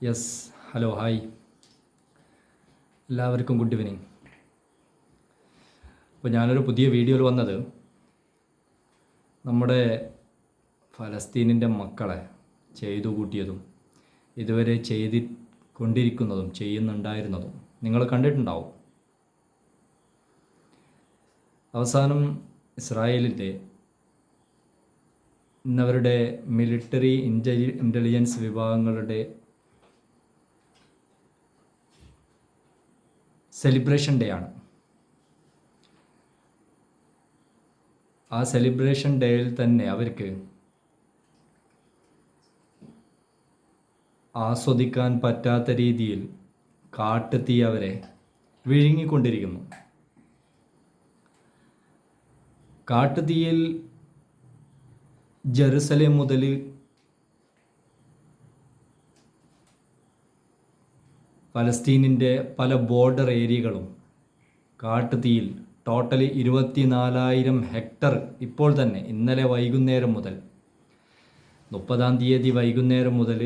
Yes, hello, hi, എല്ലാവർക്കും good evening. അപ്പോൾ ഞാനൊരു പുതിയ വീഡിയോയിൽ വന്നത് നമ്മുടെ ഫലസ്തീനിൻ്റെ മക്കളെ ചെയ്തു കൂട്ടിയതും ഇതുവരെ കൊണ്ടിരിക്കുന്നതും ചെയ്യുന്നുണ്ടായിരുന്നതും നിങ്ങൾ കണ്ടിട്ടുണ്ടാവും. അവസാനം ഇസ്രായേലിൻ്റെ ഇന്നവരുടെ മിലിറ്ററി ഇൻ്റലിജൻസ് വിഭാഗങ്ങളുടെ സെലിബ്രേഷൻ ഡേ ആണ്. ആ സെലിബ്രേഷൻ ഡേയിൽ തന്നെ അവർക്ക് ആസ്വദിക്കാൻ പറ്റാത്ത രീതിയിൽ കാട്ടുതീ അവരെ വിഴുങ്ങിക്കൊണ്ടിരിക്കുന്നു. കാട്ടുതീയിൽ ജെറുസലേം മുതൽ ഫലസ്തീനിൻ്റെ പല ബോർഡർ ഏരിയകളും കാട്ടുതീയിൽ ടോട്ടലി 24,000 ഹെക്ടർ ഇപ്പോൾ തന്നെ ഇന്നലെ വൈകുന്നേരം മുതൽ 30-ാം തീയതി വൈകുന്നേരം മുതൽ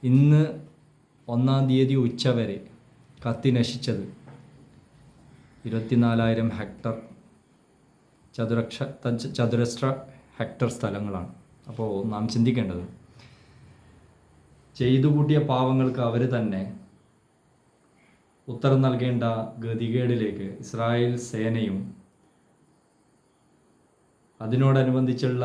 ഇന്ന് 1-ാം തീയതി ഉച്ചവരെ കത്തി നശിച്ചത് 24,000 ഹെക്ടർ ചതുരശ്ര ഹെക്ടർ സ്ഥലങ്ങളാണ്. അപ്പോൾ നാം ചിന്തിക്കേണ്ടത്, ചെയ്തു കൂട്ടിയ പാവങ്ങൾക്ക് അവർ തന്നെ ഉത്തരം നൽകേണ്ട ഗതികേടിലേക്ക് ഇസ്രായേൽ സേനയും അതിനോടനുബന്ധിച്ചുള്ള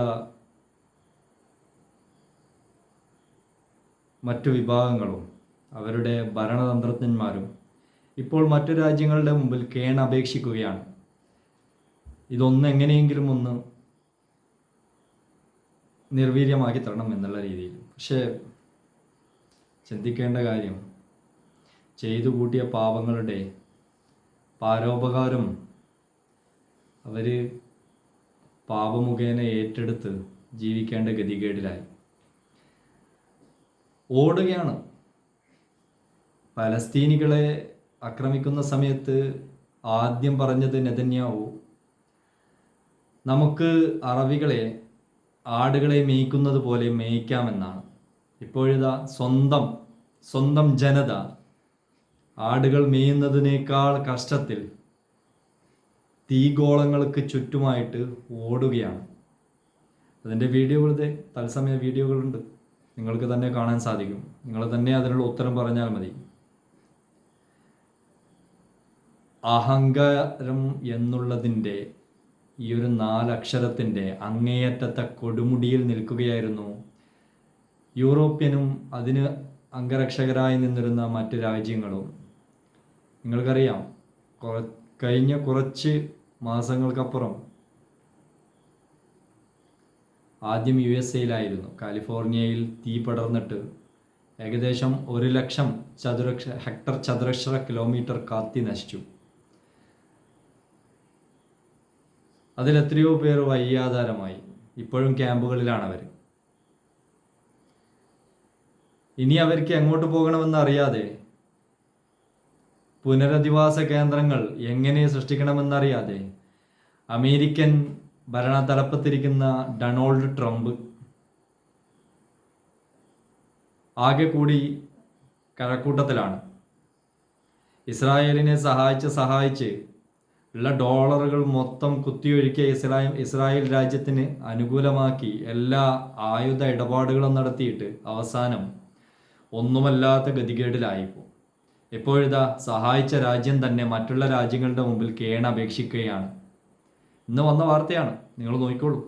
മറ്റു വിഭാഗങ്ങളും അവരുടെ ഭരണതന്ത്രജ്ഞന്മാരും ഇപ്പോൾ മറ്റു രാജ്യങ്ങളുടെ മുമ്പിൽ കേണപേക്ഷിക്കുകയാണ്. എങ്ങനെയെങ്കിലും ഒന്ന് നിർവീര്യമാക്കി തരണം എന്നുള്ള രീതിയിൽ. പക്ഷേ ചിന്തിക്കേണ്ട കാര്യം, ചെയ്തു കൂട്ടിയ പാപങ്ങളുടെ പാരോപകാരം അവർ പാപമുഖേന ഏറ്റെടുത്ത് ജീവിക്കേണ്ട ഗതികേടിലായി ഓടുകയാണ്. പലസ്തീനികളെ ആക്രമിക്കുന്ന സമയത്ത് ആദ്യം പറഞ്ഞത് നെതന്യാഹു, നമുക്ക് അറബികളെ ആടുകളെ മേയ്ക്കുന്നത് പോലെ മേയ്ക്കാമെന്നാണ്. ഇപ്പോഴിതാ സ്വന്തം ജനത ആടുകൾ മേയുന്നതിനേക്കാൾ കഷ്ടത്തിൽ തീഗോളങ്ങൾക്ക് ചുറ്റുമായിട്ട് ഓടുകയാണ്. അതിൻ്റെ വീഡിയോകളുടെ തത്സമയ വീഡിയോകളുണ്ട്, നിങ്ങൾക്ക് തന്നെ കാണാൻ സാധിക്കും. നിങ്ങൾ തന്നെ അതിനുള്ള ഉത്തരം പറഞ്ഞാൽ മതി. അഹങ്കാരം എന്നുള്ളതിൻ്റെ ഈ ഒരു 4 അക്ഷരത്തിൻ്റെ അങ്ങേയറ്റത്തെ കൊടുമുടിയിൽ നിൽക്കുകയായിരുന്നു യൂറോപ്യനും അതിന് അംഗരക്ഷകരായി നിന്നിരുന്ന മറ്റ് രാജ്യങ്ങളും. നിങ്ങൾക്കറിയാം, കഴിഞ്ഞ കുറച്ച് മാസങ്ങൾക്കപ്പുറം ആദ്യം USA കാലിഫോർണിയയിൽ തീ പടർന്നിട്ട് ഏകദേശം 1,00,000 ഹെക്ടർ ചതുരശ്ര കിലോമീറ്റർ കത്തി നശിച്ചു. അതിലെത്രയോ പേർ വയ്യാതാരമായി. ഇപ്പോഴും ക്യാമ്പുകളിലാണ് അവർ. ഇനി അവർക്ക് എങ്ങോട്ട് പോകണമെന്ന് അറിയാതെ, പുനരധിവാസ കേന്ദ്രങ്ങൾ എങ്ങനെ സൃഷ്ടിക്കണമെന്നറിയാതെ അമേരിക്കൻ ഭരണതലപ്പത്തിരിക്കുന്ന ഡൊണാൾഡ് ട്രംപ് ആകെ കൂടി കഴക്കൂട്ടത്തിലാണ്. ഇസ്രായേലിനെ സഹായിച്ച് ഉള്ള ഡോളറുകൾ മൊത്തം കുത്തിയൊഴുക്കിയ ഇസ്രായേൽ രാജ്യത്തിന് അനുകൂലമാക്കി എല്ലാ ആയുധ ഇടപാടുകളും നടത്തിയിട്ട് അവസാനം ഒന്നുമല്ലാത്ത ഗതികേടിലായിപ്പോൾ. ഇപ്പോഴിതാ സഹായിച്ച രാജ്യം തന്നെ മറ്റുള്ള രാജ്യങ്ങളുടെ മുമ്പിൽ കേണപേക്ഷിക്കുകയാണ്. ഇന്ന് വന്ന വാർത്തയാണ്, നിങ്ങൾ നോക്കിക്കോളൂ.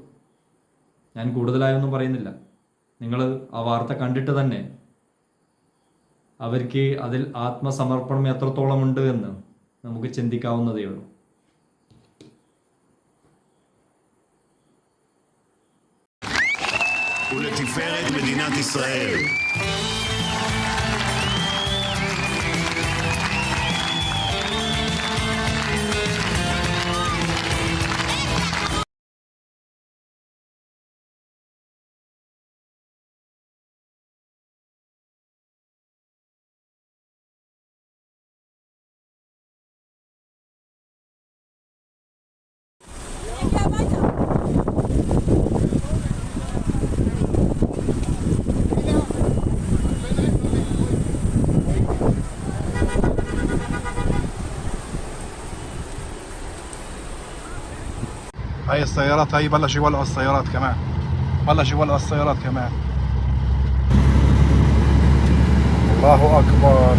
ഞാൻ കൂടുതലായൊന്നും പറയുന്നില്ല. നിങ്ങൾ ആ വാർത്ത കണ്ടിട്ട് തന്നെ അവർക്ക് അതിൽ ആത്മസമർപ്പണം എത്രത്തോളം ഉണ്ട് എന്ന് നമുക്ക് ചിന്തിക്കാവുന്നതേ ഉള്ളൂ. ולתפארת מדינת ישראל. هاي السيارات هاي بلش يولعوا السيارات كمان، بلش يولعوا السيارات كمان. الله أكبر.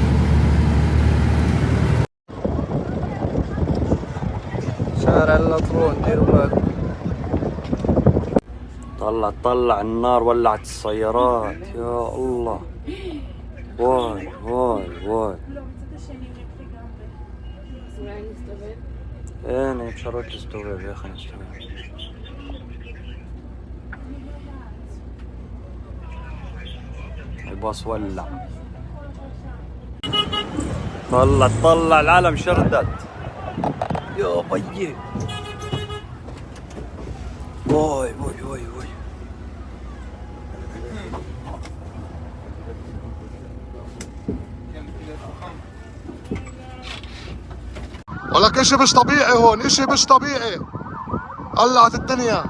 شارع اللطرون ديروا بالكم. طلع النار، ولعت السيارات يا الله. واي واي واي. ايه بشرط تستوعب يا اخي، نستوعب. الباص ولع. طلع العالم شردت يا بيي. واي واي واي واي. ولك اشي مش طبيعي هون، اشي مش طبيعي. قلعت الدنيا.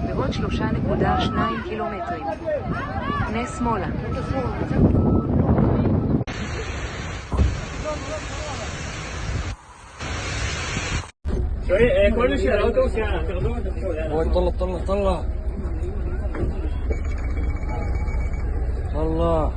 בעוד 3.2 קילומטרים. פנה שמאלה. طلع